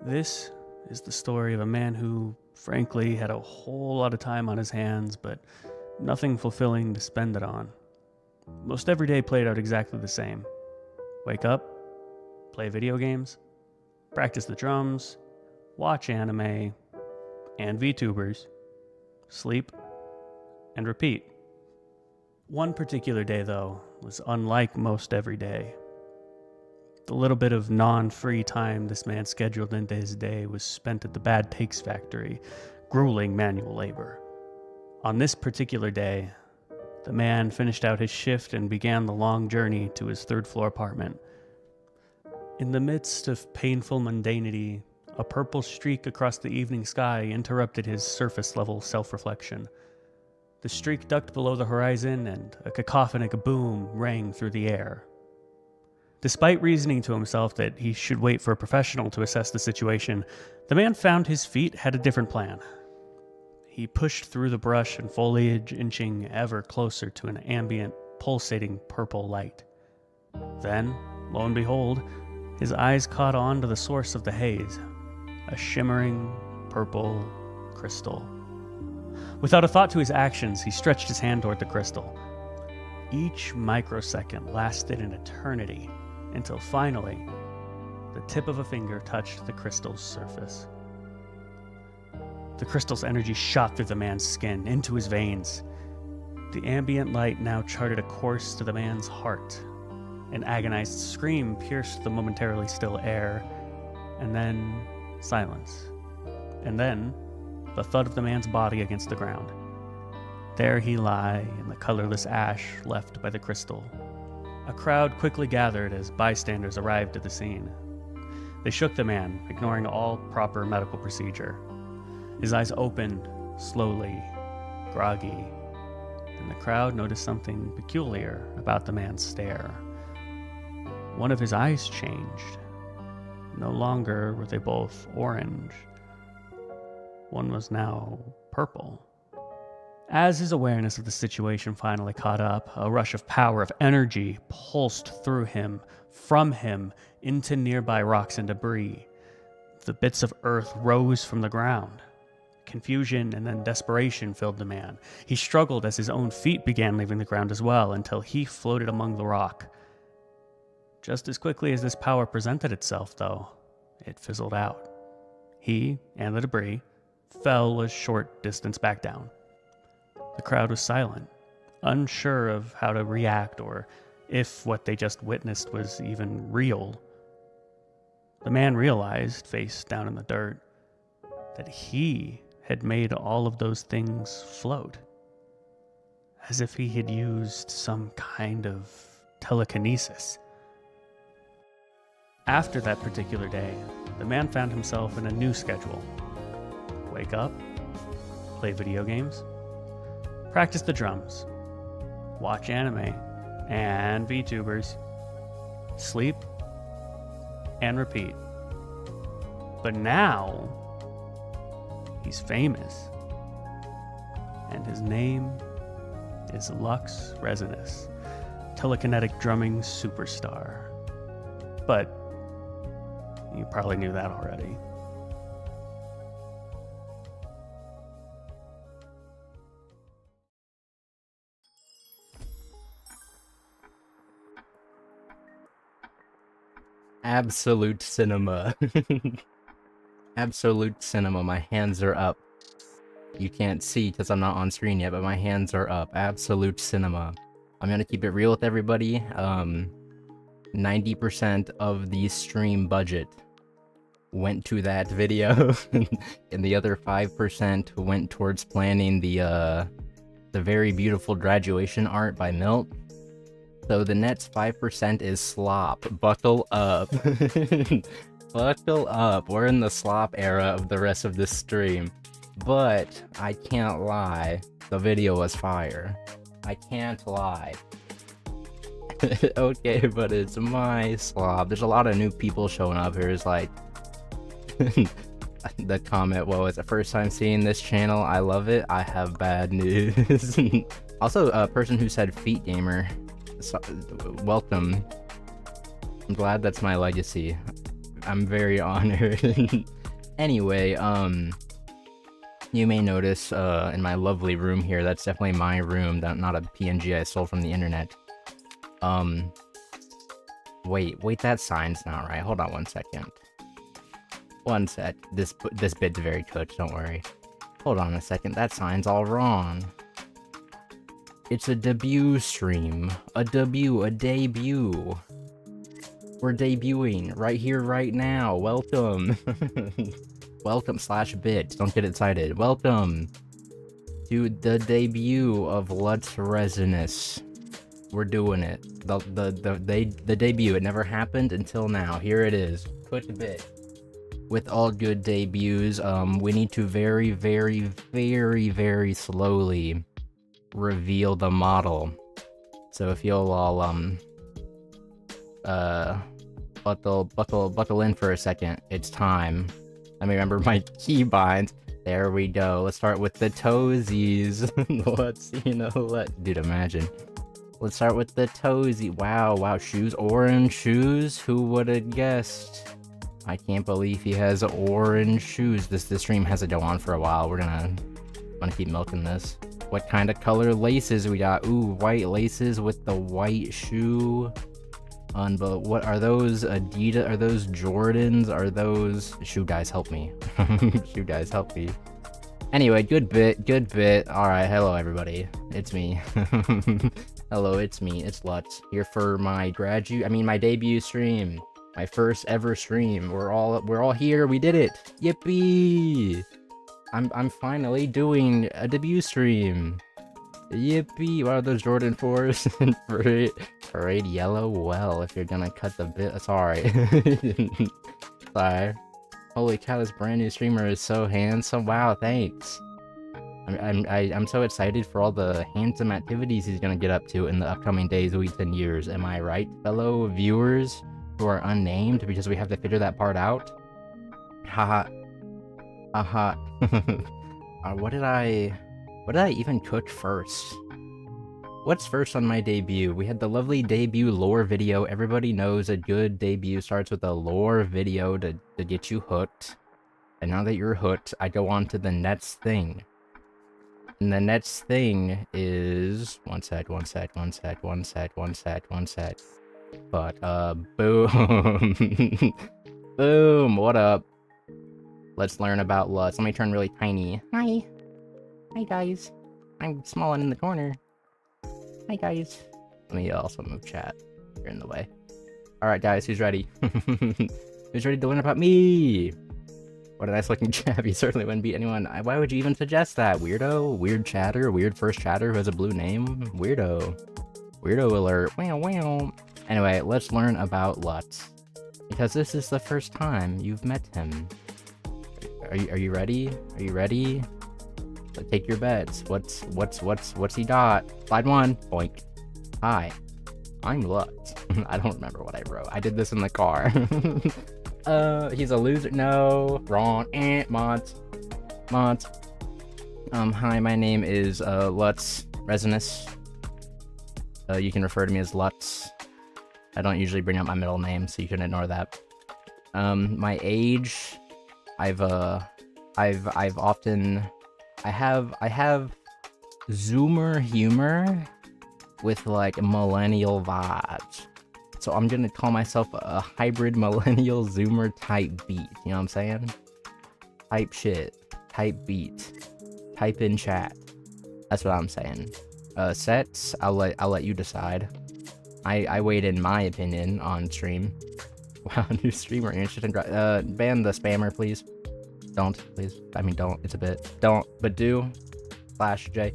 This is the story of a man who, frankly, had a whole lot of time on his hands, but nothing fulfilling to spend it on. Most every day played out exactly the same. Wake up, play video games, practice the drums, watch anime and VTubers, sleep, and repeat. One particular day, though, was unlike most every day. The little bit of non-free time this man scheduled into his day was spent at the Bad Takes factory, grueling manual labor. On this particular day, the man finished out his shift and began the long journey to his third-floor apartment. In the midst of painful mundanity, a purple streak across the evening sky interrupted his surface-level self-reflection. The streak ducked below the horizon, and a cacophonic boom rang through the air. Despite reasoning to himself that he should wait for a professional to assess the situation, the man found his feet had a different plan. He pushed through the brush and foliage, inching ever closer to an ambient, pulsating purple light. Then, lo and behold, his eyes caught on to the source of the haze, a shimmering, purple crystal. Without a thought to his actions, he stretched his hand toward the crystal. Each microsecond lasted an eternity, until finally, the tip of a finger touched the crystal's surface. The crystal's energy shot through the man's skin, into his veins. The ambient light now charted a course to the man's heart. An agonized scream pierced the momentarily still air, and then silence. And then, the thud of the man's body against the ground. There he lay in the colorless ash left by the crystal. A crowd quickly gathered as bystanders arrived at the scene. They shook the man, ignoring all proper medical procedure. His eyes opened, slowly, groggy, and the crowd noticed something peculiar about the man's stare. One of his eyes changed. No longer were they both orange. One was now purple. As his awareness of the situation finally caught up, a rush of power, of energy, pulsed through him, from him, into nearby rocks and debris. The bits of earth rose from the ground. Confusion and then desperation filled the man. He struggled as his own feet began leaving the ground as well, until he floated among the rock. Just as quickly as this power presented itself, though, it fizzled out. He, and the debris, fell a short distance back down. The crowd was silent, unsure of how to react or if what they just witnessed was even real. The man realized, face down in the dirt, that he had made all of those things float, as if he had used some kind of telekinesis. After that particular day, the man found himself in a new schedule. Wake up, play video games, practice the drums, watch anime and VTubers, sleep, and repeat. But now, he's famous, and his name is Lux Resonus, telekinetic drumming superstar. But you probably knew that already. Absolute cinema. Absolute cinema. My hands are up. You can't see because I'm not on screen yet, but my hands are up. Absolute cinema. I'm gonna keep it real with everybody. 90% of the stream budget went to that video, and the other 5% went towards planning the very beautiful graduation art by Milt. So the next 5% is slop. Buckle up. Buckle up. We're in the slop era of the rest of this stream. But I can't lie. The video was fire. I can't lie. Okay, but it's my slop. There's a lot of new people showing up here. It's like the comment, well, it's the first time seeing this channel. I love it. I have bad news. Also, a person who said feet gamer. So, welcome. I'm glad that's my legacy. I'm very honored. Anyway, you may notice in my lovely room here, that's definitely my room, not a PNG I stole from the internet. Wait, that sign's not right. Hold on 1 second. 1 sec. This bit's very cooked, don't worry. Hold on a second, that sign's all wrong. It's a debut stream. A debut. We're debuting right here, right now. Welcome. Welcome / bit. Don't get excited. Welcome to the debut of Let's Resonus. We're doing it. The debut. It never happened until now. Here it is. Quick bit. With all good debuts, we need to very, very, very, very slowly reveal the model. So if you'll all buckle in for a second, it's time. Let me remember my keybinds. There we go. Let's start with the toesies. Dude, imagine. Let's start with the toesy. Wow, shoes, orange shoes. Who would have guessed? I can't believe he has orange shoes. This stream has to go on for a while. We're gonna keep milking this. What kind of color laces we got? Ooh, white laces with the white shoe. But what are those? Adidas? Are those Jordans? Are those... Shoe guys, help me. Shoe guys, help me. Anyway, good bit. Alright, hello everybody. It's me. Hello, it's me. It's Lutz. Here for my my debut stream. My first ever stream. We're all here. We did it. Yippee! I'm finally doing a debut stream. Yippee! What are those Jordan 4s? Parade yellow? Well, if you're gonna cut the bit... Sorry. Sorry. Holy cow, this brand new streamer is so handsome. Wow, thanks. I'm so excited for all the handsome activities he's gonna get up to in the upcoming days, weeks, and years. Am I right, fellow viewers who are unnamed? Because we have to figure that part out. Haha. Haha. What did I even cook first? What's first on my debut? We had the lovely debut lore video. Everybody knows a good debut starts with a lore video to get you hooked. And now that you're hooked, I go on to the next thing. And the next thing is... One sec. But, boom. Boom, what up? Let's learn about Lutz. Let me turn really tiny. Hi guys. I'm small and in the corner. Hi guys. Let me also move chat. You're in the way. Alright guys, who's ready? Who's ready to learn about me? What a nice looking chap. You certainly wouldn't beat anyone. Why would you even suggest that? Weirdo? Weird chatter? Weird first chatter who has a blue name? Weirdo. Weirdo alert. Wow. Anyway, let's learn about Lutz. Because this is the first time you've met him. Are you ready? Are you ready? Take your bets. What's he got? Slide 1. Boink. Hi. I'm Lutz. I don't remember what I wrote. I did this in the car. He's a loser. No. Wrong. Mods. Hi, my name is Lutz Resonus. You can refer to me as Lutz. I don't usually bring up my middle name, so you can ignore that. My age, I have Zoomer humor with like millennial vibes. So I'm gonna call myself a hybrid millennial Zoomer type beat. You know what I'm saying? Type shit, type beat, type in chat. That's what I'm saying. Sets, I'll let you decide. I weighed in my opinion on stream. Wow, new streamer interested in ban the spammer, please. Don't, please. I mean, don't. It's a bit. Don't, but do. /J.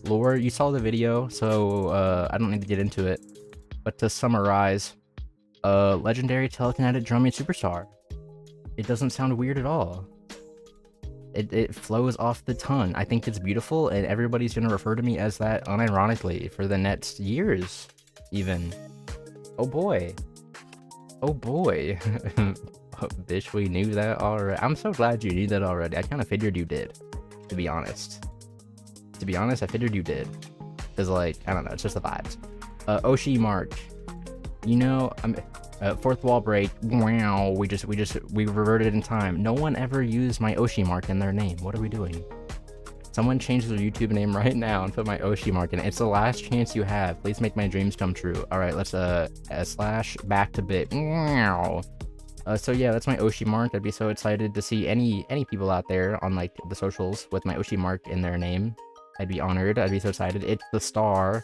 Lore. You saw the video, so I don't need to get into it. But to summarize, legendary telekinetic drumming superstar. It doesn't sound weird at all. It flows off the tongue. I think it's beautiful, and everybody's gonna refer to me as that unironically for the next years, even. Oh boy. Oh boy. Bitch, we knew that already. I'm so glad you knew that already. I kind of figured you did, to be honest. I figured you did. Because, like, I don't know, it's just the vibes. Oshi March. You know, Fourth wall break. Wow, we reverted in time. No one ever used my Oshi mark in their name. What are we doing? Someone change their YouTube name right now and put my Oshi mark in it. It's the last chance you have. Please make my dreams come true. All right, let's slash back to bit. Wow. So yeah, that's my Oshi mark. I'd be so excited to see any people out there on like the socials with my Oshi mark in their name. I'd be honored. I'd be so excited. It's the star.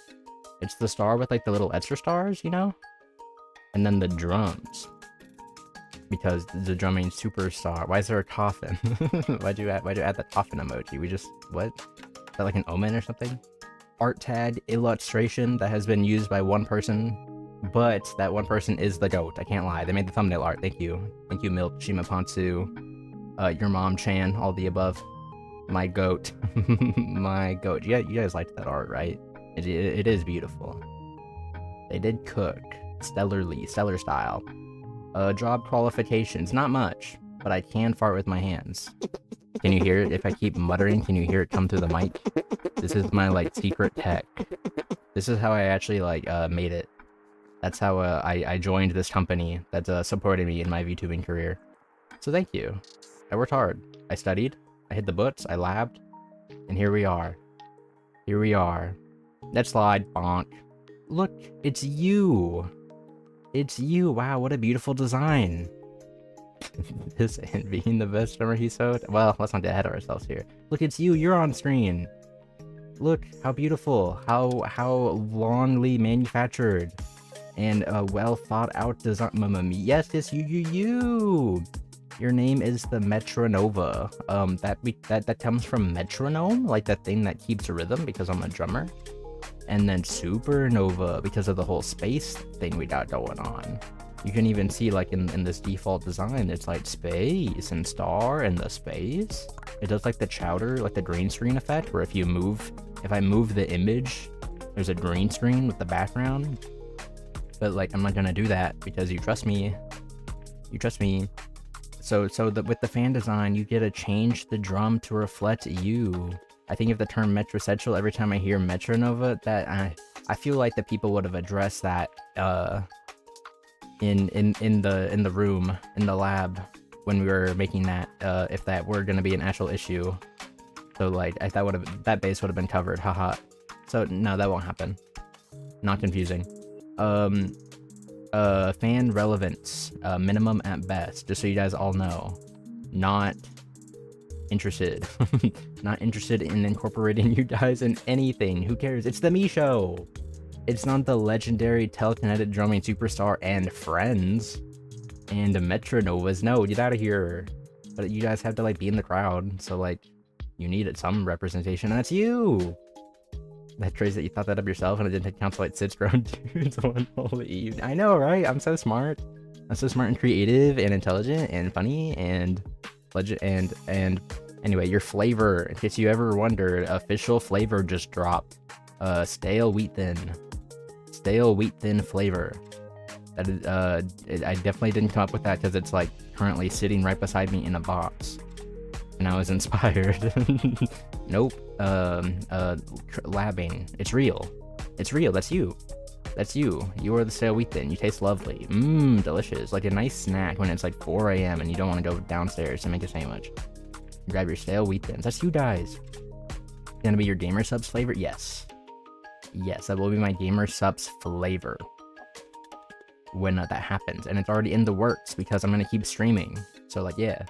It's the star with like the little extra stars, you know? And then the drums. Because the drumming superstar. Why is there a coffin? why'd you add that coffin emoji? We just, what? Is that like an omen or something? Art tag illustration that has been used by one person, but that one person is the goat. I can't lie. They made the thumbnail art. Thank you. Thank you, Milk, Shimaponsu, your mom, Chan, all the above. My goat. My goat. Yeah, you guys liked that art, right? It is beautiful. They did cook. Stellar style. Job qualifications. Not much, but I can fart with my hands. Can you hear it? If I keep muttering, can you hear it come through the mic? This is my, like, secret tech. This is how I actually, like, made it. That's how I joined this company that's supporting me in my VTubing career. So thank you. I worked hard. I studied. I hit the books. I labbed. And here we are. Here we are. Let's slide. Bonk. Look, it's you. It's you. Wow, what a beautiful design. This and being the best drummer he sewed. Well, let's not get ahead of ourselves here. Look, it's you. You're on screen. Look, how beautiful. How longly manufactured. And a well thought out design. Yes, it's you. Your name is the Metronova. That comes from metronome, like the thing that keeps rhythm, because I'm a drummer. And then supernova, because of the whole space thing we got going on. You can even see, like, in this default design, it's like space and star and the space. It does like the chowder, like the green screen effect, where if I move the image, there's a green screen with the background. But like, I'm not gonna do that because you trust me. You trust me. So with the fan design, you get to change the drum to reflect you. I think of the term metrosexual every time I hear Metronova, that I feel like the people would have addressed that in the room, in the lab, when we were making that, if that were gonna be an actual issue. So like, that base would have been covered, haha. So no, that won't happen. Not confusing. Fan relevance, minimum at best, just so you guys all know. Not interested. Not interested in incorporating you guys in anything. Who cares? It's the me show. It's not the legendary telekinetic drumming superstar and friends and Metronovas. No, get out of here. But you guys have to like be in the crowd, so like you need some representation, and that's you. That crazy that you thought that up yourself and it didn't count to like 6 grown dudes one whole evening. I know, right? I'm so smart. I'm so smart and creative and intelligent and funny and legit and anyway, your flavor, in case you ever wondered, official flavor just dropped. Stale wheat thin flavor. That is, I definitely didn't come up with that because it's like currently sitting right beside me in a box, and I was inspired. Nope. Labbing. It's real. It's real. That's you. That's you. You are the stale wheat thin. You taste lovely. Mmm, delicious. Like a nice snack when it's like 4 a.m. and you don't want to go downstairs to make a sandwich. Grab your stale wheat thins. That's you guys. Gonna be your gamer subs flavor? Yes. Yes, that will be my gamer subs flavor when that happens. And it's already in the works because I'm gonna keep streaming. So like, yeah.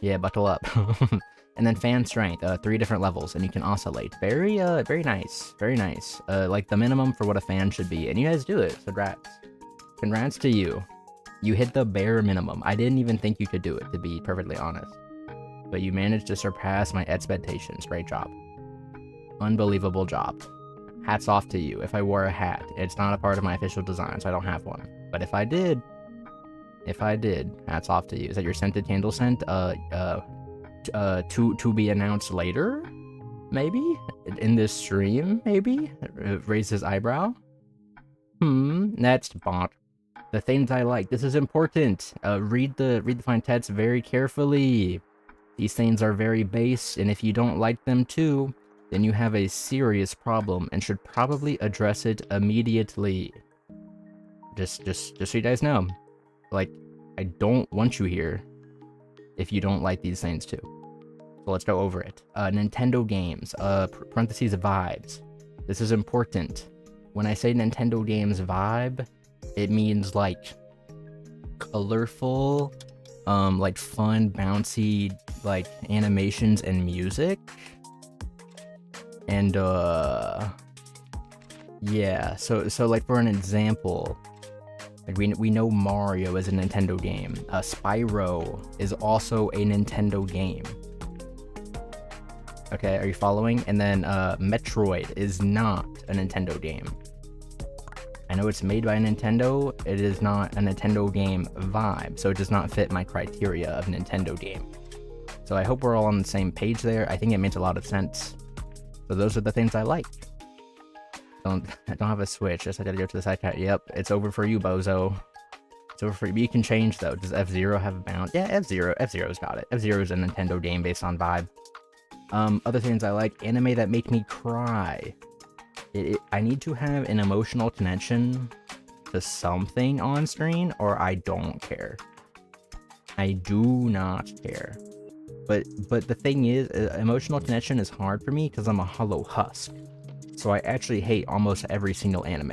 Yeah, buckle up. And then fan strength, 3 different levels, and you can oscillate. Very nice. Very nice. Like the minimum for what a fan should be. And you guys do it, so congrats. Congrats to you. You hit the bare minimum. I didn't even think you could do it, to be perfectly honest. But you managed to surpass my expectations. Great job. Unbelievable job. Hats off to you. If I wore a hat, it's not a part of my official design, so I don't have one. But if I did, hats off to you. Is that your scented candle scent? To be announced later? Maybe? In this stream, maybe? Raise his eyebrow? Next, bonk. The things I like. This is important. Read the fine text very carefully. These things are very base, and if you don't like them too, then you have a serious problem and should probably address it immediately. Just so you guys know, like, I don't want you here if you don't like these things too. So let's go over it. Nintendo games, parentheses vibes. This is important. When I say Nintendo games vibe, it means like colorful, like fun, bouncy, like animations and music. And yeah, so like for an example, like we know Mario is a Nintendo game. Spyro is also a Nintendo game. Okay, are you following? And then Metroid is not a Nintendo game. I know it's made by Nintendo, it is not a Nintendo game vibe, so it does not fit my criteria of Nintendo game. So I hope we're all on the same page there. I think it makes a lot of sense. So those are the things I like. I don't have a Switch, just I gotta go to the side chat. Yep, it's over for you, bozo. It's over for you. You can change though. Does F-Zero have a bound? Yeah, F-Zero's got it. F-Zero's a Nintendo game based on vibe. Other things I like, anime that make me cry. I need to have an emotional connection to something on screen, or I don't care. I do not care. But the thing is, emotional connection is hard for me because I'm a hollow husk. So I actually hate almost every single anime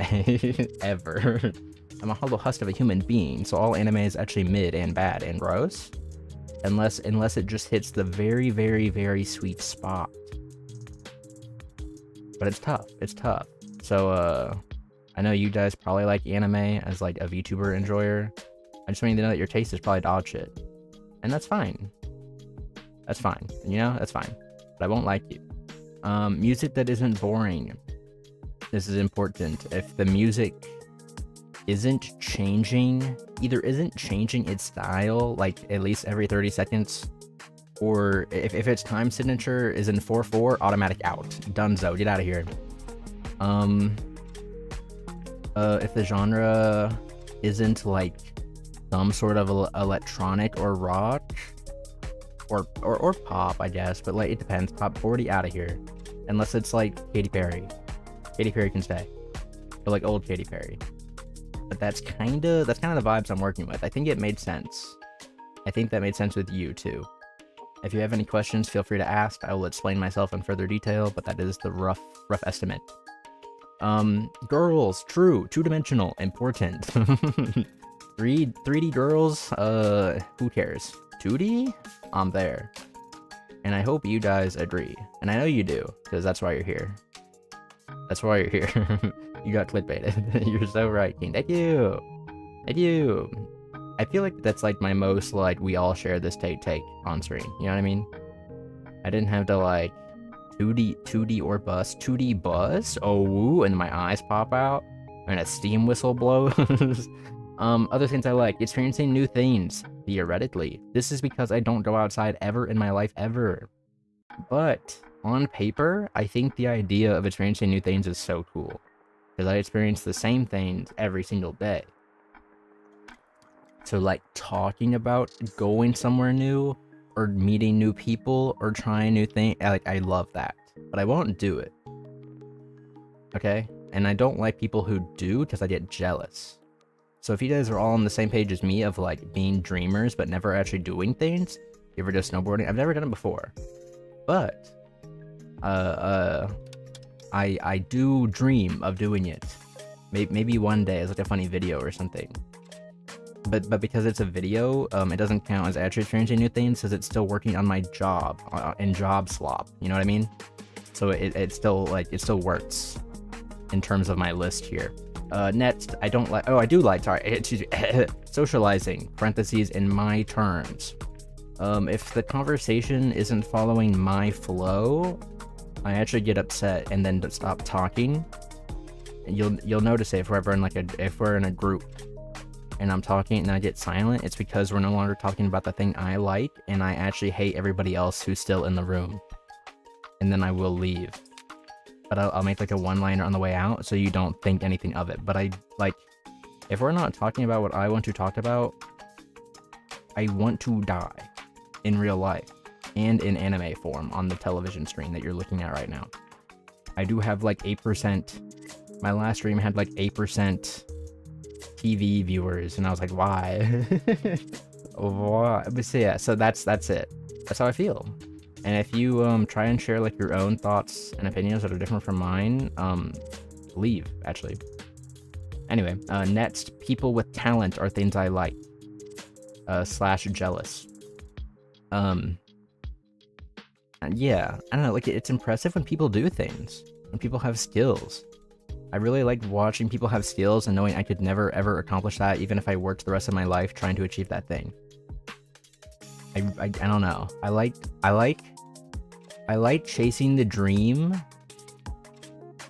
ever. I'm a hollow husk of a human being, so all anime is actually mid and bad and gross. Unless it just hits the very, very, very sweet spot. But it's tough. It's tough. So I know you guys probably like anime as like a VTuber enjoyer. I just want you to know that your taste is probably dog shit. And that's fine. That's fine. You know, that's fine. But I won't like you. Music that isn't boring. This is important. If the music isn't changing, either isn't changing its style like at least every 30 seconds, or if its time signature is in 4/4, automatic out. Dunzo, get out of here. If the genre isn't like some sort of electronic or rock or pop, I guess, but like it depends. Pop, already out of here. Unless it's like Katy Perry. Katy Perry can stay, but like old Katy Perry. But that's kind of the vibes I'm working with. I think it made sense. I think that made sense with you too. If you have any questions, feel free to ask. I will explain myself in further detail, but that is the rough estimate. Girls, true, two-dimensional, important. 3D girls, who cares? 2D? I'm there. And I hope you guys agree. And I know you do, because that's why you're here. That's why you're here. You got clickbaited. You're so right, King. Thank you. Thank you. I feel like that's like my most like we all share this take on screen. You know what I mean? I didn't have to like 2D or bust. 2D bust? Oh, woo, and my eyes pop out and a steam whistle blows. Other things I like, experiencing new things, theoretically. This is because I don't go outside ever in my life, ever. But on paper, I think the idea of experiencing new things is so cool. Because I experience the same things every single day. So like talking about going somewhere new, or meeting new people, or trying new things, like I love that. But I won't do it. Okay? And I don't like people who do, because I get jealous. So if you guys are all on the same page as me of like being dreamers but never actually doing things, you ever do snowboarding? I've never done it before. But I do dream of doing it. Maybe one day as like a funny video or something. But because it's a video, it doesn't count as actually experiencing new things, because it's still working on my job in job slop. You know what I mean? So it still works in terms of my list here. Next, I don't like. Oh, I do like. Sorry, excuse me. Socializing. Parentheses in my terms. If the conversation isn't following my flow, I actually get upset and then stop talking. And you'll notice it if we're ever in if we're in a group and I'm talking and I get silent, it's because we're no longer talking about the thing I like, and I actually hate everybody else who's still in the room. And then I will leave. But I'll make like a one-liner on the way out, so you don't think anything of it. But if we're not talking about what I want to talk about, I want to die in real life and in anime form on the television screen that you're looking at right now. I do have like 8%. My last stream had like 8% TV viewers, and I was like, why? Why? But so yeah, so that's it. That's how I feel. And if you try and share like your own thoughts and opinions that are different from mine, leave actually. Anyway, next, people with talent are things I like. Slash jealous. And yeah, I don't know, like it's impressive when people do things, when people have skills. I really like watching people have skills and knowing I could never ever accomplish that, even if I worked the rest of my life trying to achieve that thing. I don't know. I like chasing the dream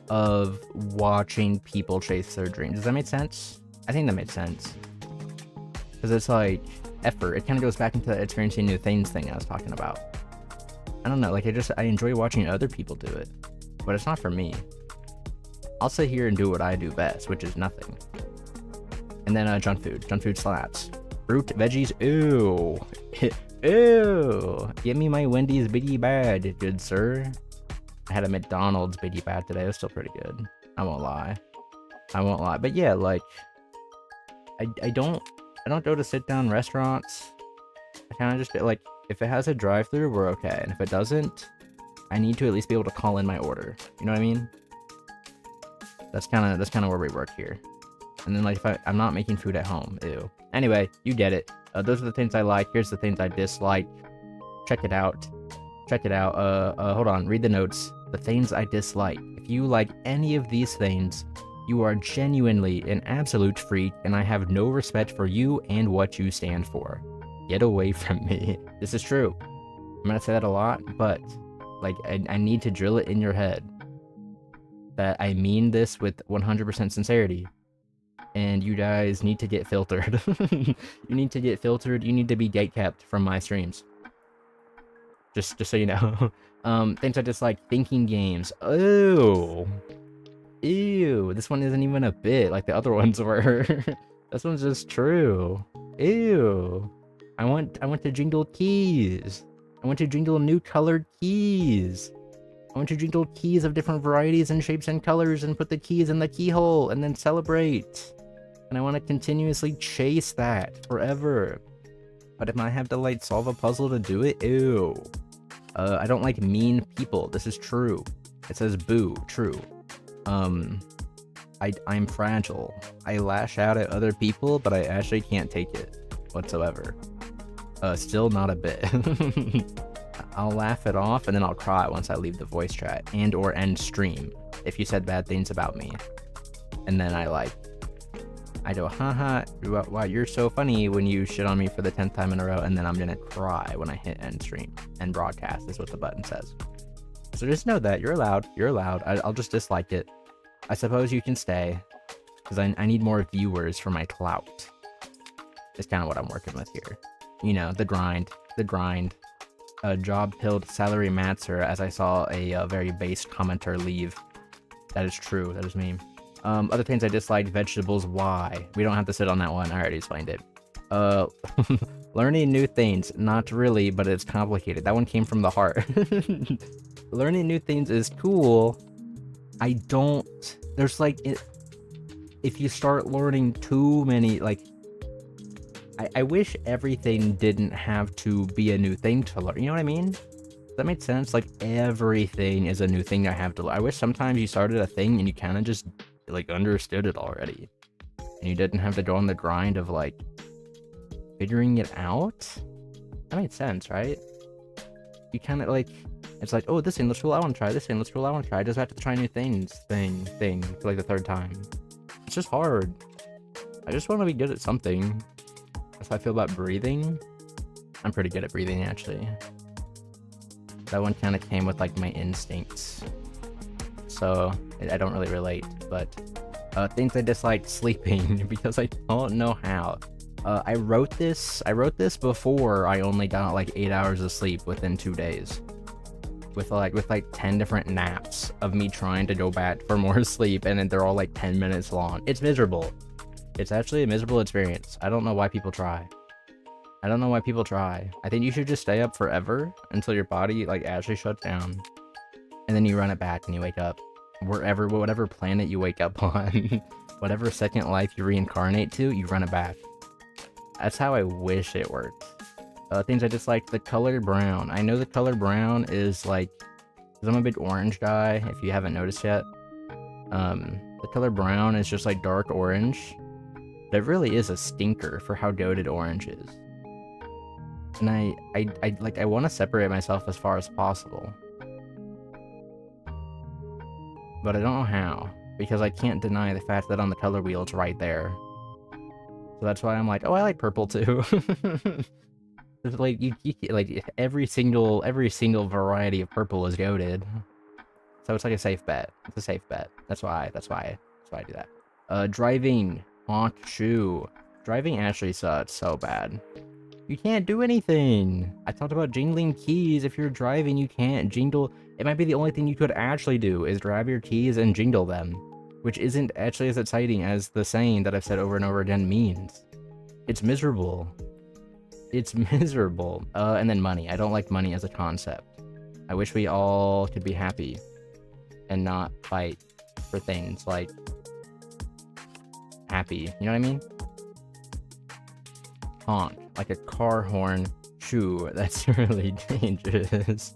of watching people chase their dreams. Does that make sense? I think that makes sense. Because it's like effort. It kind of goes back into the experiencing new things thing I was talking about. I don't know, like I enjoy watching other people do it, but it's not for me. I'll sit here and do what I do best, which is nothing. And then junk food. Junk food slaps. Fruit, veggies, ew. Ew. Give me my Wendy's Biggie Bad, good sir. I had a McDonald's Biggie Bad today. It was still pretty good. I won't lie. But yeah, like I don't go to sit down restaurants. I kind of just like, if it has a drive-through, we're okay. And if it doesn't, I need to at least be able to call in my order. You know what I mean? That's kind of where we work here. And then like if I'm not making food at home, ew. Anyway, you get it. Those are the things I like. Here's the things I dislike. Check it out. Hold on. Read the notes. The things I dislike. If you like any of these things, you are genuinely an absolute freak, and I have no respect for you and what you stand for. Get away from me. This is true. I'm gonna say that a lot, but like I need to drill it in your head that I mean this with 100% sincerity. And you guys need to get filtered. You need to get filtered. You need to be gatekept from my streams. Just so you know. Things I dislike: thinking games. Oh. Ew. This one isn't even a bit like the other ones were. This one's just true. Ew. I want to jingle keys. I want to jingle new colored keys. I want to jingle keys of different varieties and shapes and colors and put the keys in the keyhole and then celebrate. And I want to continuously chase that forever. But if I have to like solve a puzzle to do it, ew. I don't like mean people. This is true. It says boo, true. I'm fragile. I lash out at other people, but I actually can't take it whatsoever. Still not a bit. I'll laugh it off and then I'll cry once I leave the voice chat and or end stream if you said bad things about me. And then I go, haha, wow, you're so funny when you shit on me for the 10th time in a row, and then I'm gonna cry when I hit end stream. End broadcast is what the button says. So just know that you're allowed. I'll just dislike it. I suppose you can stay, because I need more viewers for my clout. Is kind of what I'm working with here. You know, the grind. Job pilled salary matzer, as I saw a very base commenter leave. That is true. That is me. Other things I dislike: vegetables. Why? We don't have to sit on that one. I already explained it. Learning new things. Not really, but it's complicated. That one came from the heart. Learning new things is cool. There's like, if you start learning too many, like, I wish everything didn't have to be a new thing to learn. You know what I mean? Does that make sense? Like, everything is a new thing I have to learn. I wish sometimes you started a thing and you kind of just, like, understood it already. And you didn't have to go on the grind of, like, figuring it out? That makes sense, right? You kind of, like, it's like, oh, this thing looks cool, I want to try. This thing looks cool, I want to try. I just have to try new things, thing, for, like, the third time. It's just hard. I just want to be good at something. That's how I feel about breathing. I'm pretty good at breathing, actually. That one kind of came with like my instincts, so I don't really relate. But things I dislike: sleeping, because I don't know how. I wrote this before I only got like 8 hours of sleep within 2 days, with like 10 different naps of me trying to go back for more sleep, and then they're all like 10 minutes long. It's miserable. It's actually a miserable experience. I don't know why people try. I think you should just stay up forever until your body like actually shuts down, and then you run it back and you wake up whatever planet you wake up on. whatever second life you reincarnate to, you run it back. That's how I wish it worked. Things I disliked, the color brown. I know the color brown is like, because I'm a big orange guy, if you haven't noticed yet. The color brown is just like dark orange. But it really is a stinker for how goated orange is. And I want to separate myself as far as possible. But I don't know how, because I can't deny the fact that on the color wheel it's right there. So that's why I'm like, oh, I like purple too. It's like you like every single variety of purple is goated. So it's like a safe bet. It's a safe bet. That's why I do that. Driving, honk shoe. Driving actually sucks so bad. You can't do anything. I talked about jingling keys. If you're driving, you can't jingle. It might be the only thing you could actually do is grab your keys and jingle them, which isn't actually as exciting as the saying that I've said over and over again means. It's miserable. It's miserable. And then money. I don't like money as a concept. I wish we all could be happy and not fight for things like happy. You know what I mean? Honk. Like a car horn. Shoo. That's really dangerous.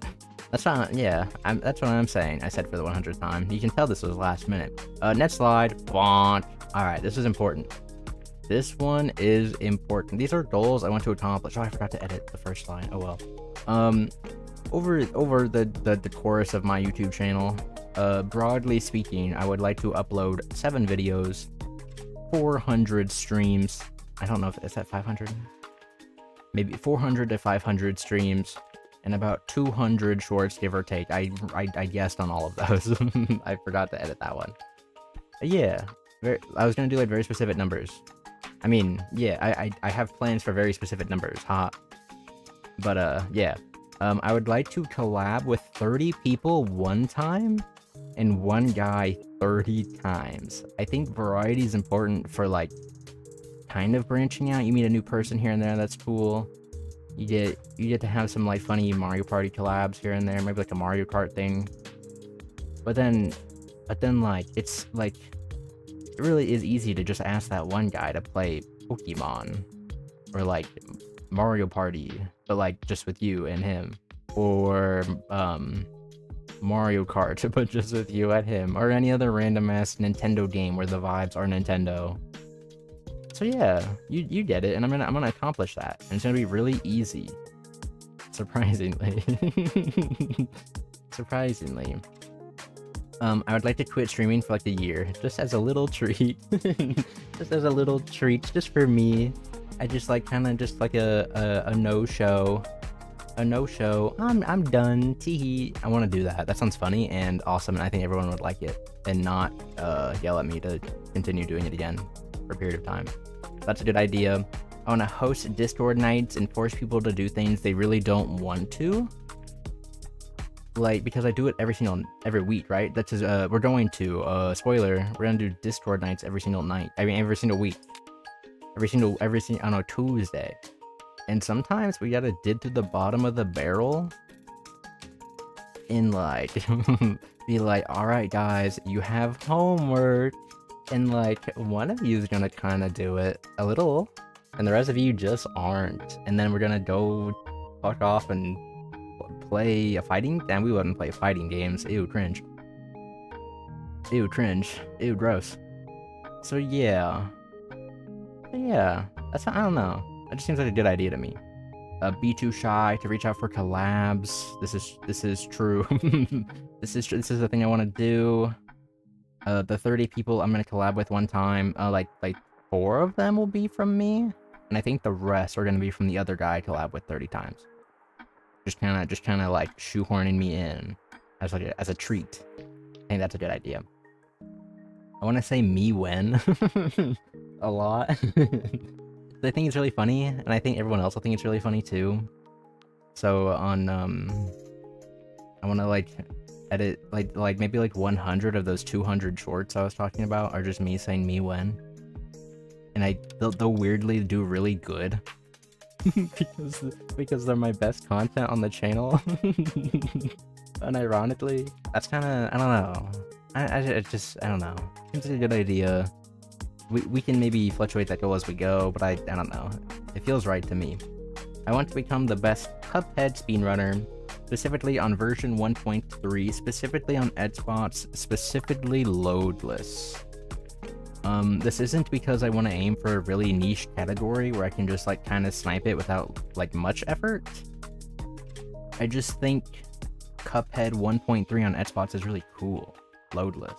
That's not, yeah, that's what I'm saying. I said for the 100th time. You can tell this was last minute. Net slide, bonk. Alright, this is important. This one is important. These are goals I want to accomplish. Oh, I forgot to edit the first line. Oh well. Over the course of my YouTube channel, broadly speaking, I would like to upload 7 videos, 400 streams. I don't know if is that 500? Maybe 400 to 500 streams. And about 200 shorts, give or take. I guessed on all of those. I forgot to edit that one. Yeah, I was gonna do like very specific numbers. I mean, yeah, I have plans for very specific numbers, ha. But yeah, I would like to collab with 30 people one time, and one guy 30 times. I think variety is important for like kind of branching out. You meet a new person here and there, that's cool. You get to have some like funny Mario Party collabs here and there, maybe like a Mario Kart thing. But then like it's like it really is easy to just ask that one guy to play Pokemon or like Mario Party, but like just with you and him, or Mario Kart, but just with you and him, or any other random ass Nintendo game where the vibes are Nintendo. So yeah, you get it, and I'm gonna accomplish that, and it's gonna be really easy, surprisingly. Surprisingly. I would like to quit streaming for like a year, just as a little treat. Just as a little treat, just for me. I just like kind of just like a no-show. A no-show. I'm done. Teehee. I want to do that. That sounds funny and awesome, and I think everyone would like it and not yell at me to continue doing it again for a period of time. That's a good idea. I want to host Discord nights and force people to do things they really don't want to. Like, because I do it every week, right? That's just, we're going to, spoiler, we're gonna do Discord nights every single night. I mean, every single week. Every single, I don't know, Tuesday. And sometimes we gotta dig to the bottom of the barrel and like, be like, alright guys, you have homework. And like, one of you is gonna kind of do it a little, and the rest of you just aren't. And then we're gonna go fuck off and play a fighting? Damn, we wouldn't play fighting games. Ew, cringe. Ew, cringe. Ew, gross. So yeah. That's, I don't know. That just seems like a good idea to me. Be too shy to reach out for collabs. This is true. This is the thing I want to do. The 30 people I'm gonna collab with one time, like 4 of them will be from me, and I think the rest are gonna be from the other guy I collab with 30 times. Just kind of like shoehorning me in as like as a treat. I think that's a good idea. I want to say me when a lot. I think it's really funny, and I think everyone else will think it's really funny too. So on I want to like edit like maybe like 100 of those 200 shorts I was talking about are just me saying me when, and they'll weirdly do really good because they're my best content on the channel. Unironically, that's kind of, I don't know. I don't know. Seems like a good idea. we can maybe fluctuate that goal as we go, but I don't know. It feels right to me. I want to become the best Cuphead speedrunner, specifically on version 1.3, specifically on Xbox, specifically loadless. This isn't because I want to aim for a really niche category where I can just like kind of snipe it without like much effort. I just think Cuphead 1.3 on Xbox is really cool, loadless.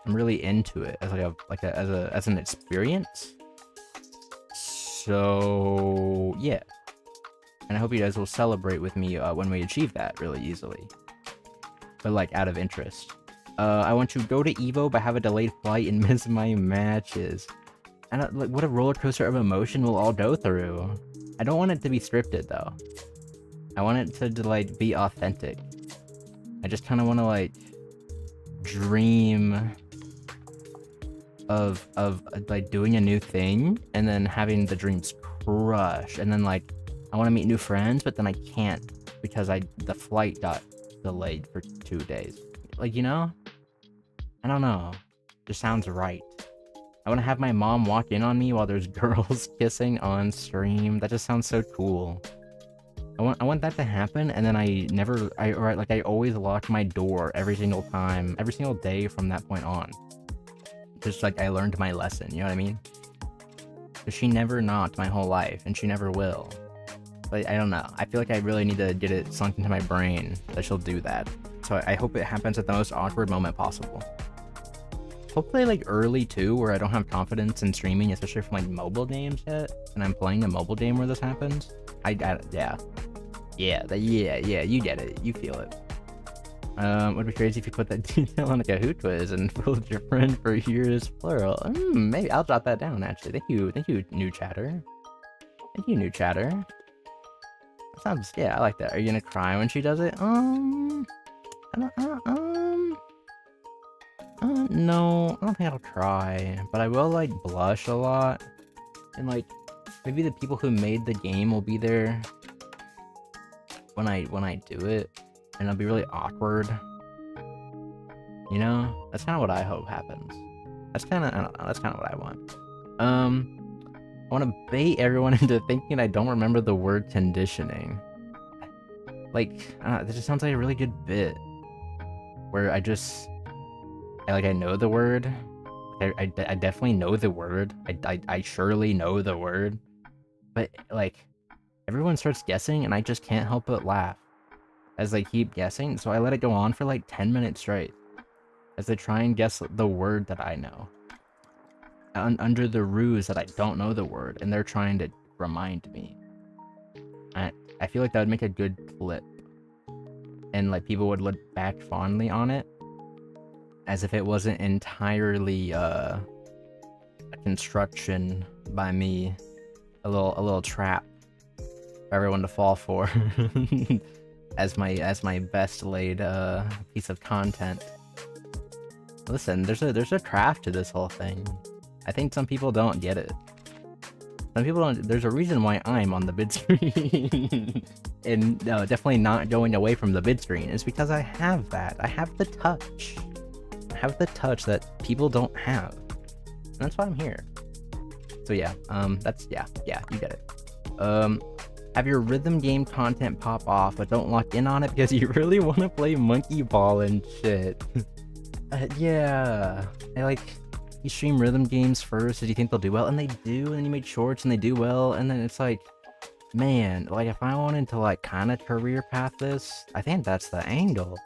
I'm really into it as as an experience. So yeah, and I hope you guys will celebrate with me when we achieve that really easily, but like out of interest. I want to go to Evo but have a delayed flight and miss my matches. And like, what a roller coaster of emotion we'll all go through. I don't want it to be scripted though. I want it to like be authentic. I just kind of want to like dream of like doing a new thing and then having the dreams crush, and then like I want to meet new friends, but then I can't because the flight got delayed for 2 days. Like, you know, I don't know, just sounds right. I want to have my mom walk in on me while there's girls kissing on stream. That just sounds so cool. I want that to happen, and then I always lock my door every single time, every single day from that point on. Just like I learned my lesson, you know what I mean? Because she never knocked my whole life, and she never will. But I don't know. I feel like I really need to get it sunk into my brain that she'll do that. So I hope it happens at the most awkward moment possible. Hopefully like early too, where I don't have confidence in streaming, especially from like mobile games yet, and I'm playing a mobile game where this happens. Yeah, you get it, you feel it. Would be crazy if you put that detail on like a Hoot quiz and fooled your friend for years, plural. Maybe I'll jot that down actually. Thank you, new chatter. Thank you, new chatter. That sounds, yeah, I like that. Are you gonna cry when she does it? No, I don't think I'll cry, but I will like blush a lot, and like maybe the people who made the game will be there when I do it, and it'll be really awkward. You know, that's kind of what I hope happens. That's kind of, I don't know, that's kind of what I want. I want to bait everyone into thinking I don't remember the word conditioning. Like, that just sounds like a really good bit, where I know the word. I definitely know the word. I surely know the word. But, like, everyone starts guessing, and I just can't help but laugh as they keep guessing. So I let it go on for, like, 10 minutes straight as they try and guess the word that I know. Under the ruse that I don't know the word, and they're trying to remind me. I feel like that would make a good clip. And, like, people would look back fondly on it as if it wasn't entirely a construction by me, a little trap for everyone to fall for as my best laid piece of content. Listen, there's a craft to this whole thing. I think some people don't get it. Some people don't. There's a reason why I'm on the bid screen and definitely not going away from the bid screen. It's because I have that. I have the touch. I have the touch that people don't have. And that's why I'm here. So yeah, yeah, you get it. Have your rhythm game content pop off, but don't lock in on it because you really want to play Monkey Ball and shit. Yeah, you stream rhythm games first, so you think they'll do well, and they do, and then you make shorts and they do well, and then it's like, man, like if I wanted to like kind of career path this, I think that's the angle.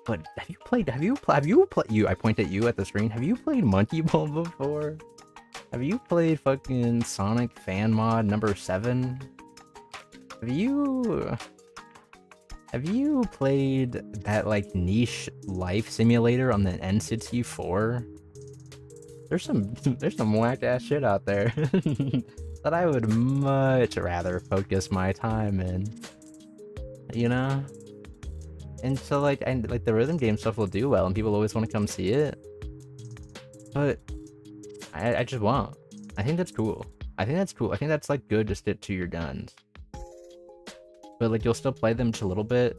But I point at you at the screen. Have you played Monkey Ball before? Have you played fucking Sonic Fan Mod number 7? Have you played that like niche life simulator on the N64? There's some whack ass shit out there that I would much rather focus my time in. You know? And so like the rhythm game stuff will do well and people always want to come see it. But I just won't. I think that's cool. I think that's like good to stick to your guns. But like you'll still play them just a little bit.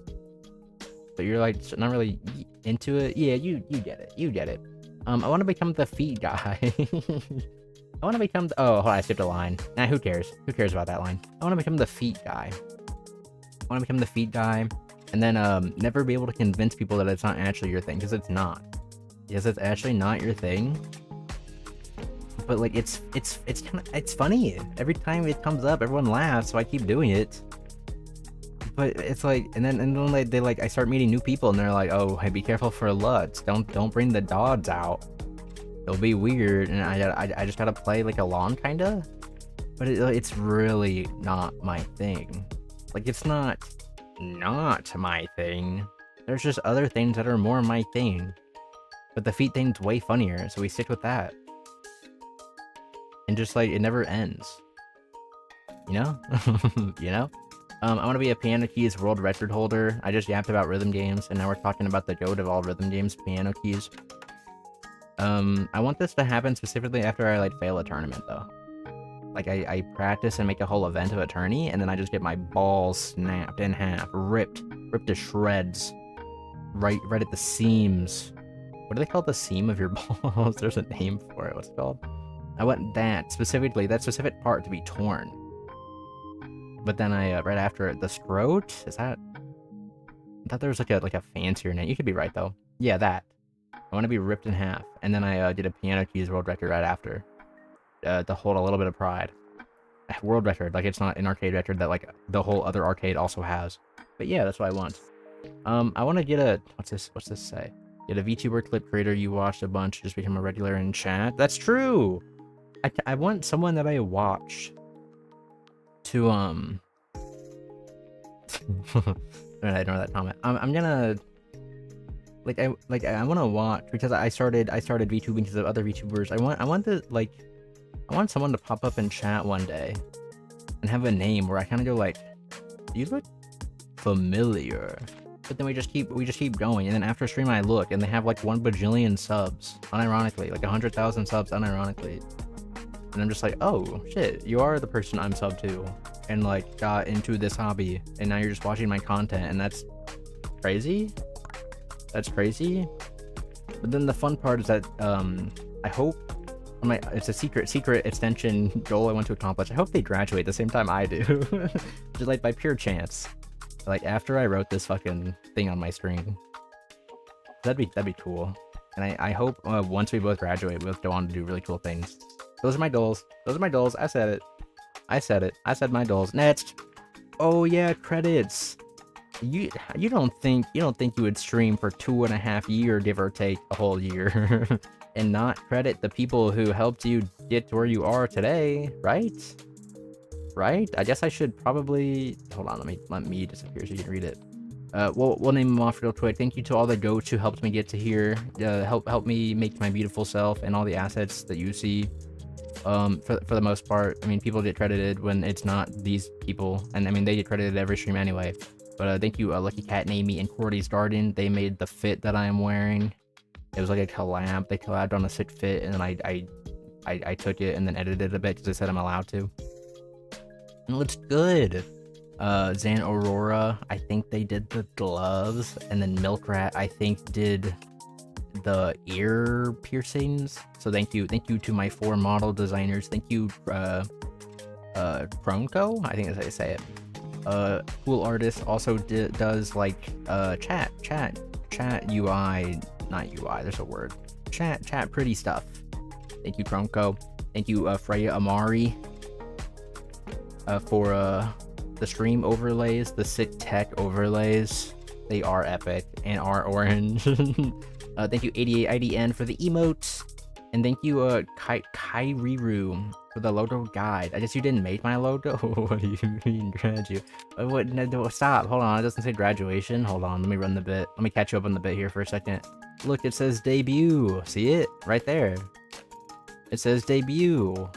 But you're like not really into it. Yeah, you get it. You get it. I want to become the feet guy. I want to become the... Oh, hold on, I skipped a line. Nah, who cares? Who cares about that line? I want to become the feet guy. I want to become the feet guy, and then never be able to convince people that it's not actually your thing, because it's not. Because it's actually not your thing. But like it's kind of, it's funny. Every time it comes up, everyone laughs, so I keep doing it. But it's like, and then they like, I start meeting new people, and they're like, oh, hey, be careful for Lutz. Don't bring the dogs out. It'll be weird, and I just gotta play like along, kinda. But it's really not my thing. Like, it's not my thing. There's just other things that are more my thing. But the feet thing's way funnier, so we stick with that. And just like, it never ends. You know? You know? I want to be a Piano Keys world record holder. I just yapped about rhythm games, and now we're talking about the goat of all rhythm games, Piano Keys. I want this to happen specifically after I like fail a tournament, though. Like, I practice and make a whole event of a tourney, and then I just get my balls snapped in half, ripped to shreds, right at the seams. What do they call the seam of your balls? There's a name for it. What's it called? I want that specifically, that specific part to be torn. But then I right after it, the scrote, is that? I thought there was like a fancier name. You could be right though. Yeah, that. I want to be ripped in half, and then I did a Piano Keys world record right after, to hold a little bit of pride. World record, like it's not an arcade record that like the whole other arcade also has. But yeah, that's what I want. I want to get a what's this say? Get a VTuber clip creator you watched a bunch, just become a regular in chat. That's true. I want someone that I watch to Alright, ignore that comment. I'm gonna I want to watch, because I started VTubing because of other VTubers. I want someone to pop up in chat one day and have a name where I kind of go like, you look familiar. But then we just keep going, and then after stream I look and they have like 1 bajillion subs, unironically, like 100,000 subs unironically. And I'm just like, oh shit, you are the person I'm sub to, and like got into this hobby, and now you're just watching my content, and that's crazy. That's crazy. But then the fun part is that I hope it's a secret extension goal I want to accomplish. I hope they graduate the same time I do. Just like by pure chance. Like after I wrote this fucking thing on my screen. That'd be cool. And I hope once we both graduate, we'll go on to do really cool things. Those are my goals. I said it. I said my goals. Next. Oh yeah, credits. You don't think you would stream for 2.5 years, give or take a whole year, and not credit the people who helped you get to where you are today, right? Right? I guess I should probably hold on. Let me disappear so you can read it. We'll name them off real quick. Thank you to all the goats who helped me get to here. Help me make my beautiful self and all the assets that you see. For the most part, I mean, people get credited when it's not these people, and I mean they get credited every stream anyway. But thank you, Lucky Cat, Namey, and Cordy's Garden. They made the fit that I am wearing. It was like a collab. They collabed on a sick fit, and then I took it and then edited it a bit because they said I'm allowed to. And it looks good. Zan Aurora, I think they did the gloves, and then Milk Rat, I think, did the ear piercings. So thank you to my 4 model designers. Thank you, Cronco, I think that's how you say it. Cool artist also does like chat UI, not UI, there's a word, chat pretty stuff. Thank you, Cronco. Thank you, Freya Amari, for the stream overlays, the sick tech overlays. They are epic and are orange. Thank you, 88IDN, for the emotes. And thank you, Kairiru, for the logo guide. I guess you didn't make my logo? What do you mean, gradu? What? No, stop. Hold on. It doesn't say graduation. Hold on. Let me run the bit. Let me catch you up on the bit here for a second. Look, it says debut. See it? Right there. It says debut. And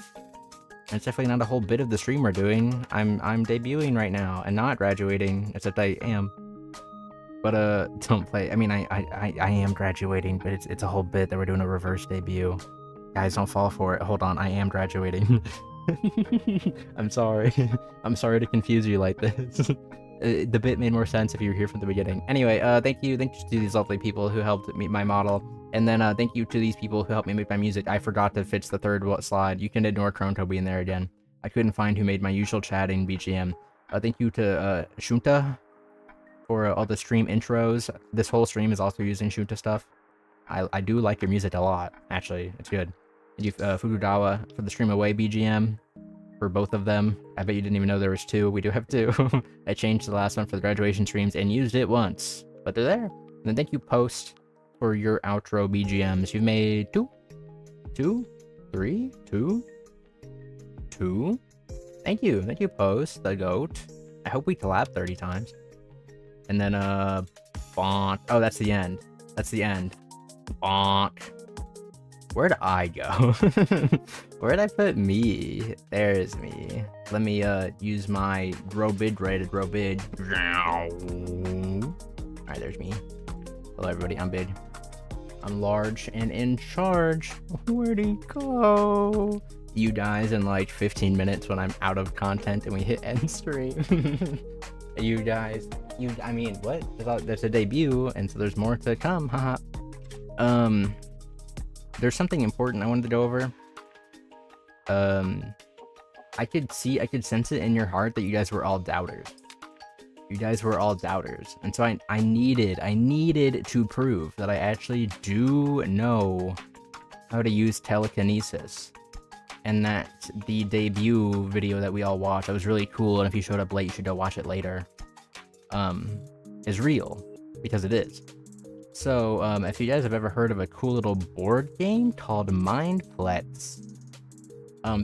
it's definitely not a whole bit of the stream we're doing. I'm debuting right now and not graduating, except I am. But don't play. I mean, I am graduating, but it's a whole bit that we're doing a reverse debut. Guys, don't fall for it. Hold on, I am graduating. I'm sorry. I'm sorry to confuse you like this. The bit made more sense if you were here from the beginning. Anyway, thank you to these lovely people who helped meet my model. And then thank you to these people who helped me make my music. I forgot to fix the third slide. You can ignore Chrome Toby in there again. I couldn't find who made my usual chatting BGM. Thank you to Shunta for all the stream intros. This whole stream is also using Shunta stuff. I do like your music a lot, actually. It's good. Thank you, Furudawa, for the Stream Away BGM. For both of them. I bet you didn't even know there was two. We do have two. I changed the last one for the graduation streams and used it once. But they're there. And then thank you, Post, for your outro BGMs. You've made two? Thank you. Thank you, Post, the GOAT. I hope we collab 30 times. And then, bonk. Oh, that's the end. That's the end. Bonk. Where'd I go? Where'd I put me? There's me. Let me, use my grow big ray to grow big. Alright, there's me. Hello, everybody. I'm big. I'm large and in charge. Where'd he go? You guys in like 15 minutes when I'm out of content and we hit end stream. You guys, I mean, what? There's a debut, and so there's more to come, haha. There's something important I wanted to go over. I could sense it in your heart that you guys were all doubters. You guys were all doubters, and so I needed to prove that I actually do know how to use telekinesis. And that the debut video that we all watched, that was really cool, and if you showed up late, you should go watch it later, is real, because it is. So, if you guys have ever heard of a cool little board game called Mindflex,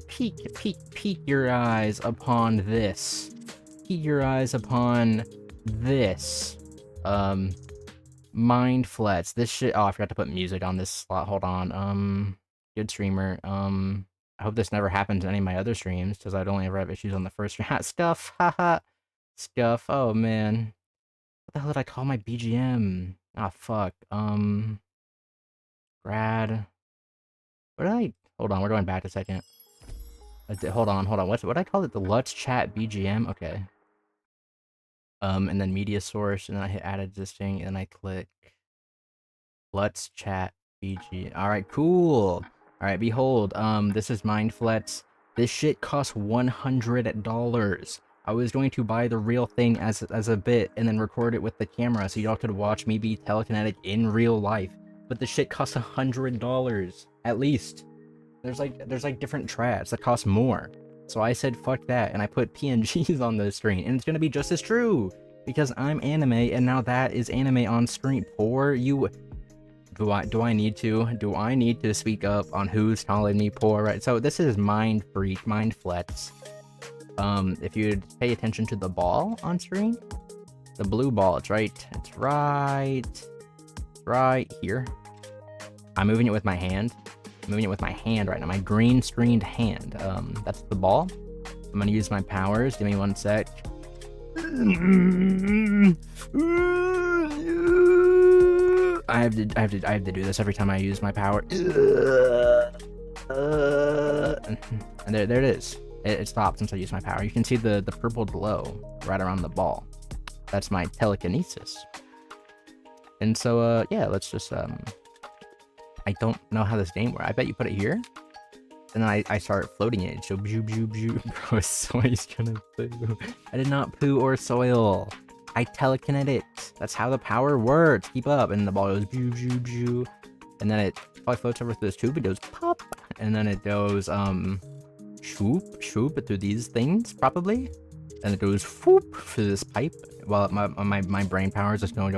peek your eyes upon this. Peek your eyes upon this. Mindflex. This shit, oh, I forgot to put music on this slot, hold on, good streamer, I hope this never happens in any of my other streams, because I'd only ever have issues on the first stream. Scuff, haha. Scuff, oh man. What the hell did I call my BGM? Ah, fuck. Grad. What did I... Hold on, we're going back a second. Hold on. What did I call it? The Let's Chat BGM? Okay. And then media source, and then I hit add existing, and then I click Let's Chat BG. Alright, cool. Alright, behold, this is Mindflex. This shit costs $100. I was going to buy the real thing as a bit and then record it with the camera so y'all could watch me be telekinetic in real life. But the shit costs $100 at least. There's like different trads that cost more. So I said fuck that, and I put PNGs on the screen, and it's gonna be just as true because I'm anime, and now that is anime on screen. Poor you. Do I need to speak up on who's calling me poor, right? So this is Mindflex. If you pay attention to the ball on screen, the blue ball, it's right here. I'm moving it with my hand. I'm moving it with my hand right now, my green screened hand. That's the ball. I'm gonna use my powers. Give me 1 sec. I have to do this every time I use my power. And there it is. It stopped since I used my power. You can see the purple glow right around the ball. That's my telekinesis. And so yeah, let's just I don't know how this game works. I bet you put it here, and then I start floating it. So bro, soy's gonna poo. I did not poo or soil. I telekinetics. That's how the power works. Keep up. And the ball goes and then it probably floats over to this tube. It goes pop, and then it goes shoop through these things probably, and it goes whoop through this pipe. While my brain power is just going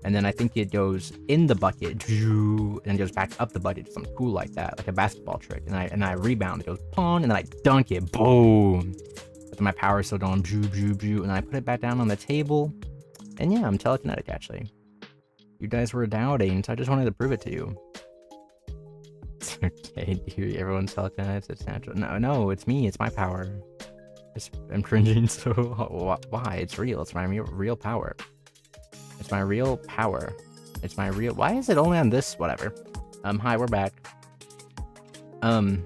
and then I think it goes in the bucket and goes back up the bucket. Something cool like that, like a basketball trick. And I rebound. It goes pong, and then I dunk it. Boom. But my power is still going and I put it back down on the table. And yeah, I'm telekinetic actually. You guys were doubting, so I just wanted to prove it to you. It's okay, dude. Everyone's telekinetic. It's natural. No, it's me. It's my power. I'm cringing. So why? It's real. It's my real power. It's my real power. It's my real. Why is it only on this? Whatever. Hi, we're back. There's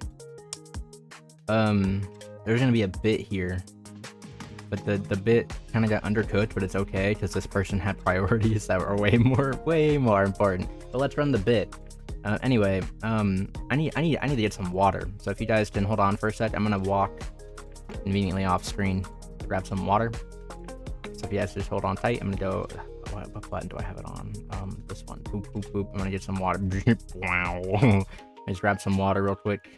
gonna be a bit here, but the bit kind kind of got undercooked, but it's okay because this person had priorities that were way more important. But let's run the bit. Anyway, I need to get some water. So if you guys can hold on for a sec, I'm gonna walk conveniently off screen, grab some water. So if you guys just hold on tight, I'm gonna go. What button do I have it on? This one. Boop, boop, boop. I'm gonna get some water. Wow. Just grab some water real quick.